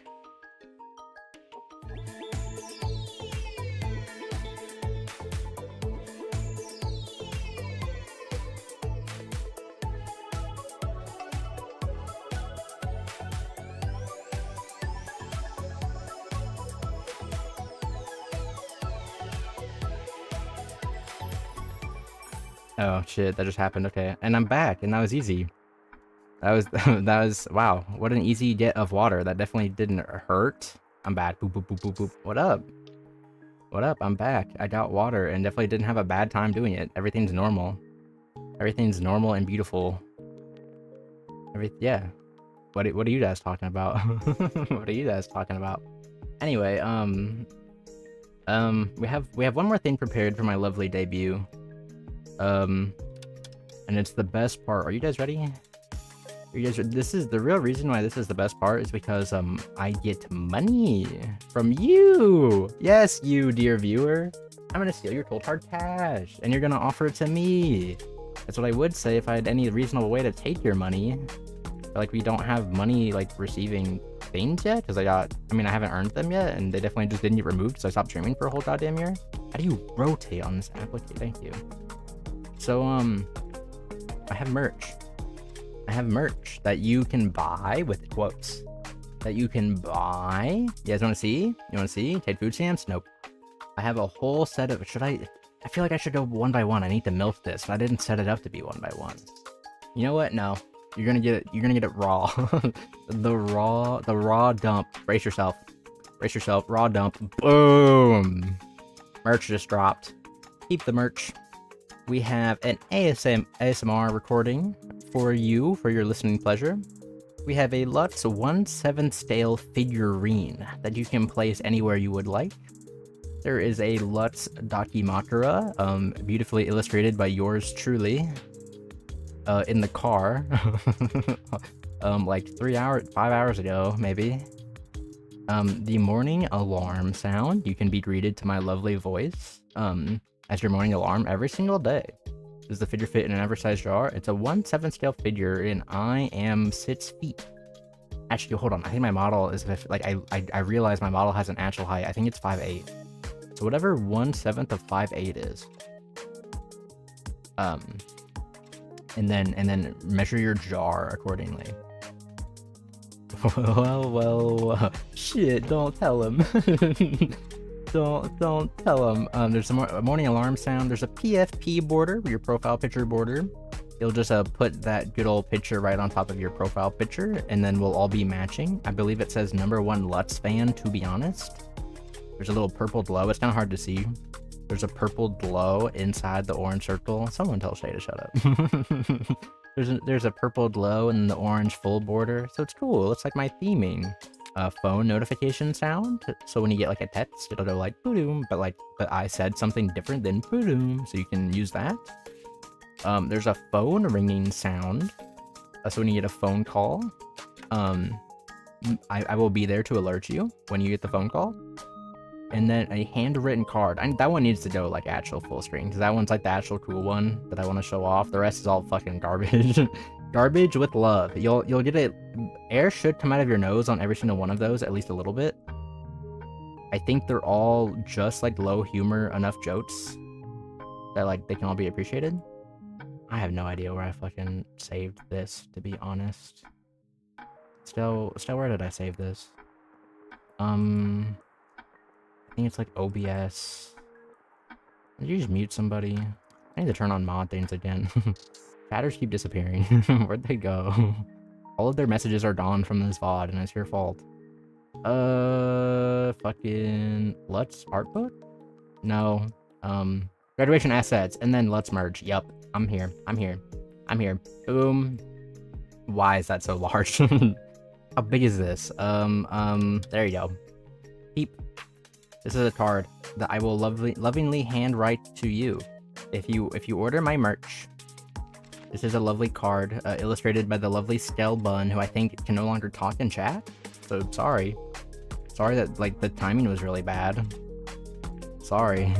Oh shit, that just happened. Okay, and I'm back, and that was easy. That was wow. What an easy get of water. That definitely didn't hurt. I'm back. Boop boop boop boop boop. What up? What up? I'm back. I got water and definitely didn't have a bad time doing it. Everything's normal. Everything's normal and beautiful. Yeah. What are you guys talking about? What are you guys talking about? Anyway, we have one more thing prepared for my lovely debut. And it's the best part. Are you guys ready? This is the real reason why this is the best part is because I get money from you. Yes, you dear viewer. I'm gonna steal your cold hard cash and you're gonna offer it to me. That's what I would say if I had any reasonable way to take your money. But, like, we don't have money like receiving things yet because I haven't earned them yet, and they definitely just didn't get removed because I stopped streaming for a whole goddamn year. How do you rotate on this application? Thank you. So I have merch. I have merch that you can buy with quotes. That you can buy. You guys want to see? You want to see? Take food stamps? Nope. I have a whole set of. I feel like I should go one by one. I need to milk this, but I didn't set it up to be one by one. You know what? No. You're gonna get it. You're gonna get it raw. the raw dump. Brace yourself. Brace yourself. Raw dump. Boom. Merch just dropped. Keep the merch. We have an ASMR recording for you, for your listening pleasure. We have a Lutz 1/7 scale figurine that you can place anywhere you would like. There is a Lutz Dakimakura, beautifully illustrated by yours truly, in the car, like 5 hours ago, maybe. The morning alarm sound, you can be greeted to my lovely voice, as your morning alarm every single day. Does the figure fit in an oversized jar? It's a 1/7 scale figure, and I am 6 feet. Actually, hold on. I think my model is like I realize my model has an actual height. I think it's 5'8". So whatever 1/7 of 5'8" is. And then measure your jar accordingly. well, shit! Don't tell him. Don't tell him. There's a morning alarm sound. There's a PFP border, your profile picture border. You'll just put that good old picture right on top of your profile picture, and then we'll all be matching. I believe it says #1 Lutz fan, to be honest. There's a little purple glow. It's kind of hard to see. There's a purple glow inside the orange circle. Someone tell Shay to shut up. There's a purple glow in the orange full border, so it's cool. It's like my theming. Phone notification sound. So when you get like a text, it'll go like boom, but I said something different than boom, so you can use that. There's a phone ringing sound. So when you get a phone call, I will be there to alert you when you get the phone call. And then a handwritten card. That one needs to go like actual full screen, because that one's like the actual cool one that I want to show off. The rest is all fucking garbage. Garbage with love. You'll get it. Air should come out of your nose on every single one of those, at least a little bit. I think they're all just like low humor enough jokes that like they can all be appreciated. I have no idea where I fucking saved this, to be honest. Still, where did I save this? I think it's like OBS. Did you just mute somebody? I need to turn on mod things again. Chatters keep disappearing. Where'd they go? All of their messages are gone from this VOD, and it's your fault. Fucking Let's art book? No. Graduation assets, and then let's merge. Yup. I'm here. Boom. Why is that so large? How big is this? There you go. Peep. This is a card. that I will lovingly handwrite to you. If you order my merch, this is a lovely card illustrated by the lovely Stell Bun, who I think can no longer talk and chat. So sorry that like the timing was really bad. Sorry,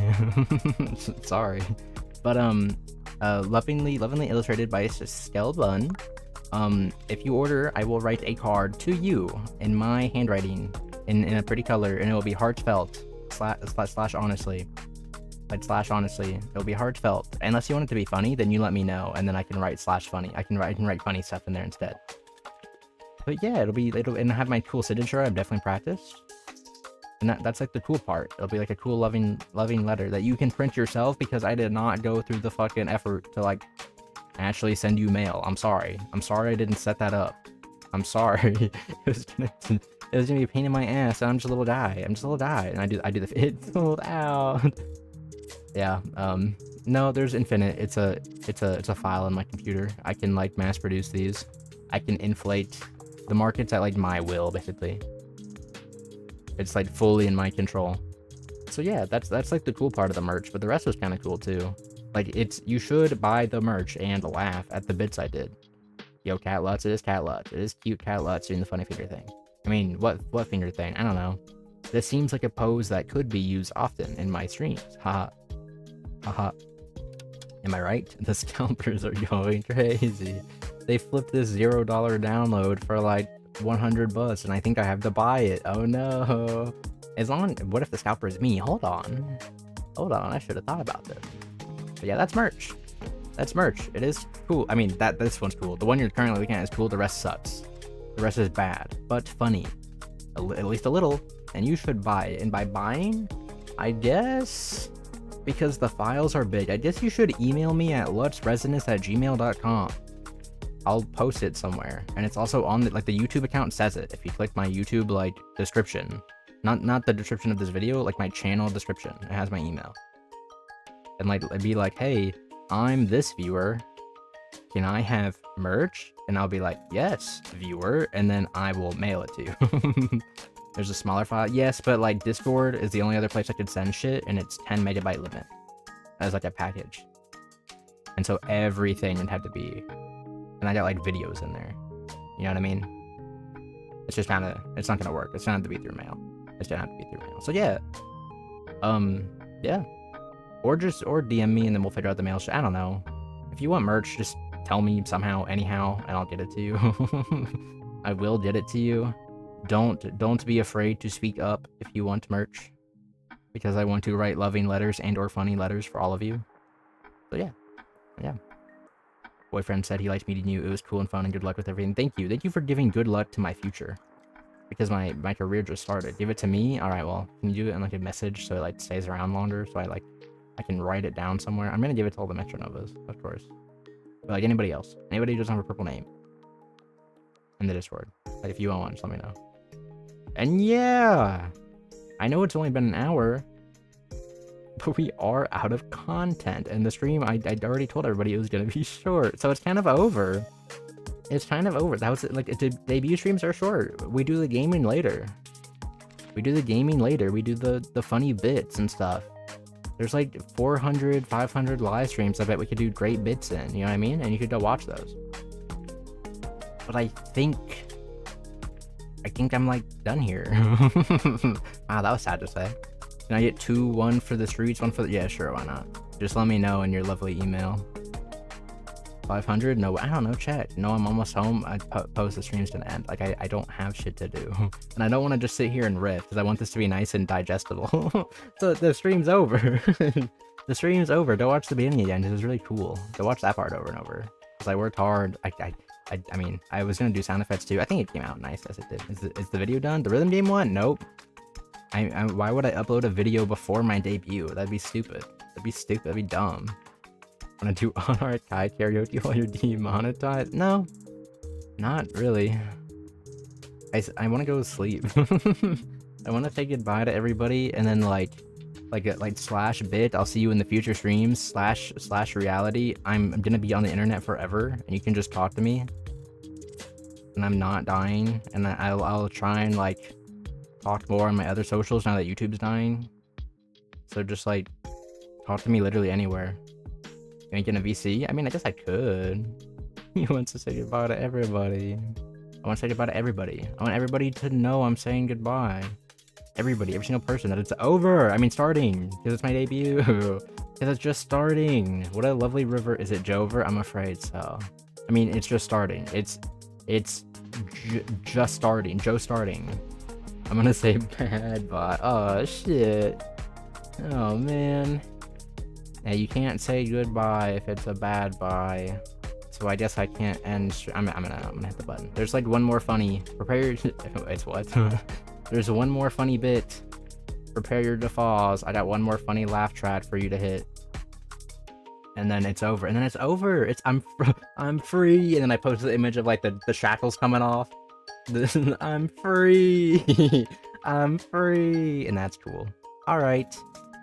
sorry, but lovingly illustrated by Stell Bun. If you order, I will write a card to you in my handwriting in a pretty color, and it will be heartfelt slash honestly. Like /honestly, it'll be heartfelt. Unless you want it to be funny, then you let me know, and then I can write /funny. I can write funny stuff in there instead. But yeah, it'll have my cool signature. I've definitely practiced, and that's like the cool part. It'll be like a cool loving letter that you can print yourself, because I did not go through the fucking effort to like actually send you mail. I'm sorry I didn't set that up. I'm sorry. it was gonna be a pain in my ass, and I'm just a little guy, and I do the it sold out. Yeah, no, there's infinite. It's a file in my computer. I can like mass produce these. I can inflate the markets at like my will, basically. It's like fully in my control. So yeah, that's like the cool part of the merch, but the rest was kind of cool too. Like you should buy the merch and laugh at the bits I did. Yo, Cat Lutz, it is Cat Lutz. It is cute Cat Lutz doing the funny finger thing. I mean, what finger thing? I don't know. This seems like a pose that could be used often in my streams. Haha. Haha. Am I right? The scalpers are going crazy. They flipped this $0 download for like 100 bucks, and I think I have to buy it. Oh no. What if the scalper is me? Hold on, I should have thought about this. But yeah, that's merch. It is cool. I mean, this one's cool. The one you're currently looking at is cool. The rest sucks. The rest is bad, but funny. At least a little. And you should buy it. And by buying, I guess, because the files are big, I guess you should email me at lutzresonus@gmail.com. I'll post it somewhere, and it's also on the YouTube account says it. If you click my YouTube like description, not the description of this video, like my channel description, it has my email. And like it'd be like, hey, I'm this viewer. Can I have merch? And I'll be like, yes, viewer, and then I will mail it to you. There's a smaller file, yes, but like Discord is the only other place I could send shit, and it's 10 megabyte limit as like a package. And so everything would have to be, and I got like videos in there. You know what I mean? It's just kind of, it's not gonna work. It's gonna have to be through mail. So yeah, yeah, or DM me and then we'll figure out the mail shit. I don't know. If you want merch, just tell me somehow, anyhow, and I'll get it to you. I will get it to you. Don't be afraid to speak up if you want merch, because I want to write loving letters and or funny letters for all of you. So yeah. Boyfriend said he liked meeting you. It was cool and fun, and good luck with everything. Thank you for giving good luck to my future, because my career just started. Give it to me. All right, well, can you do it in like a message so it like stays around longer, so I can write it down somewhere? I'm gonna give it to all the Metronovas, of course, but like anybody else, anybody who doesn't have a purple name in the Discord. Like if you want one, just let me know. And yeah, I know it's only been an hour, but we are out of content, and the stream, I already told everybody it was gonna be short, so it's kind of over. That was like, debut streams are short. We do the gaming later. We do the funny bits and stuff. There's like 400, 500 live streams I bet we could do great bits in, you know what I mean? And you could go watch those. But I think I'm like done here. Wow, that was sad to say. Can I get 2, 1 for the streets, 1 for the... Yeah, sure, why not? Just let me know in your lovely email. 500? No, I don't know, chat. No, I'm almost home. I post the stream's gonna end. Like, I don't have shit to do. And I don't want to just sit here and riff, because I want this to be nice and digestible. So the stream's over. The stream's over. Don't watch the beginning again, because it was really cool. Go watch that part over and over. Because I worked hard. I mean, I was gonna do sound effects too. I think it came out nice as it did. Is the video done? The rhythm game one? Nope. Why would I upload a video before my debut? That'd be stupid. That'd be dumb. Wanna do on-art Kai karaoke while you're demonetized? No, not really. I wanna go to sleep. I wanna say goodbye to everybody, and then like slash bit, I'll see you in the future streams, slash reality. I'm gonna be on the internet forever, and you can just talk to me. And I'm not dying, and I'll try and like talk more on my other socials now that YouTube's dying. So just like talk to me literally anywhere. You ain't gonna VC? I mean, I guess I could. He wants to say goodbye to everybody. I want to say goodbye to everybody. I want everybody to know I'm saying goodbye. Everybody, every single person, that it's over. I mean, starting, because it's my debut. Because it's just starting. What a lovely river. Is it Jover? I'm afraid so. I mean, it's just starting. It's just starting. Joe starting. I'm gonna say bad bye. Oh, shit. Oh, man. Yeah, you can't say goodbye if it's a bad bye. So I guess I can't end. I'm gonna hit the button. There's like one more funny. Prepare your. It's what? There's one more funny bit. Prepare your guffaws. I got one more funny laugh track for you to hit. And then it's over. And then it's over. I'm free. And then I post the image of like the shackles coming off. I'm free. I'm free. And that's cool. All right.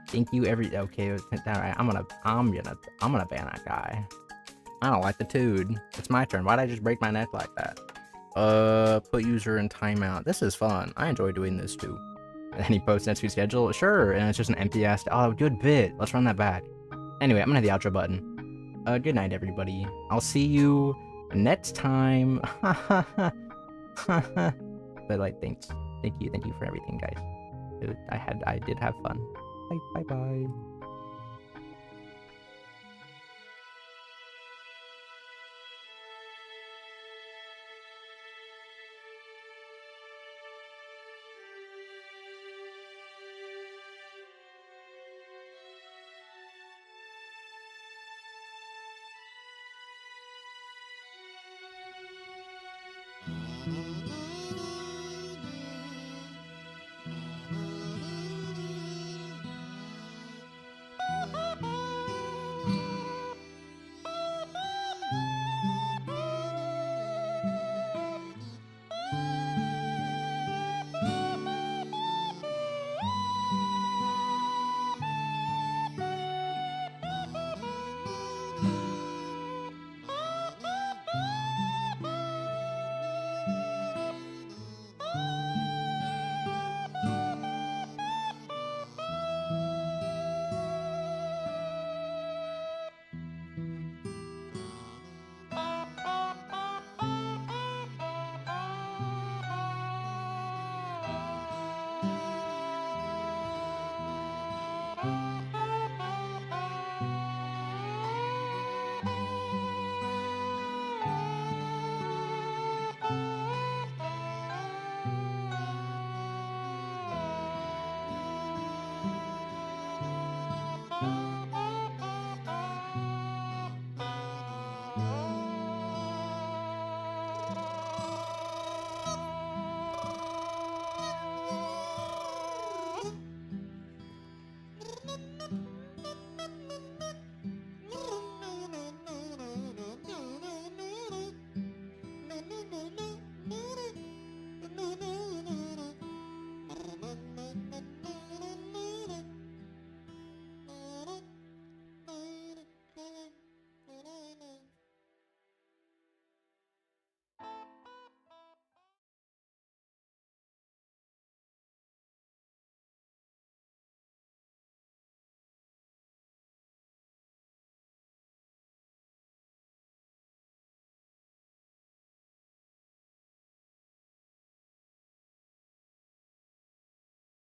Thank you okay. All right. I'm gonna ban that guy. I don't like the dude. It's my turn. Why'd I just break my neck like that? Put user in timeout. This is fun. I enjoy doing this too. And then he posts next week's schedule. Sure. And it's just an empty ass. Oh, good bit. Let's run that back. Anyway, I'm gonna hit the outro button. Good night, everybody. I'll see you next time. But like, thank you for everything, guys. I did have fun. Bye.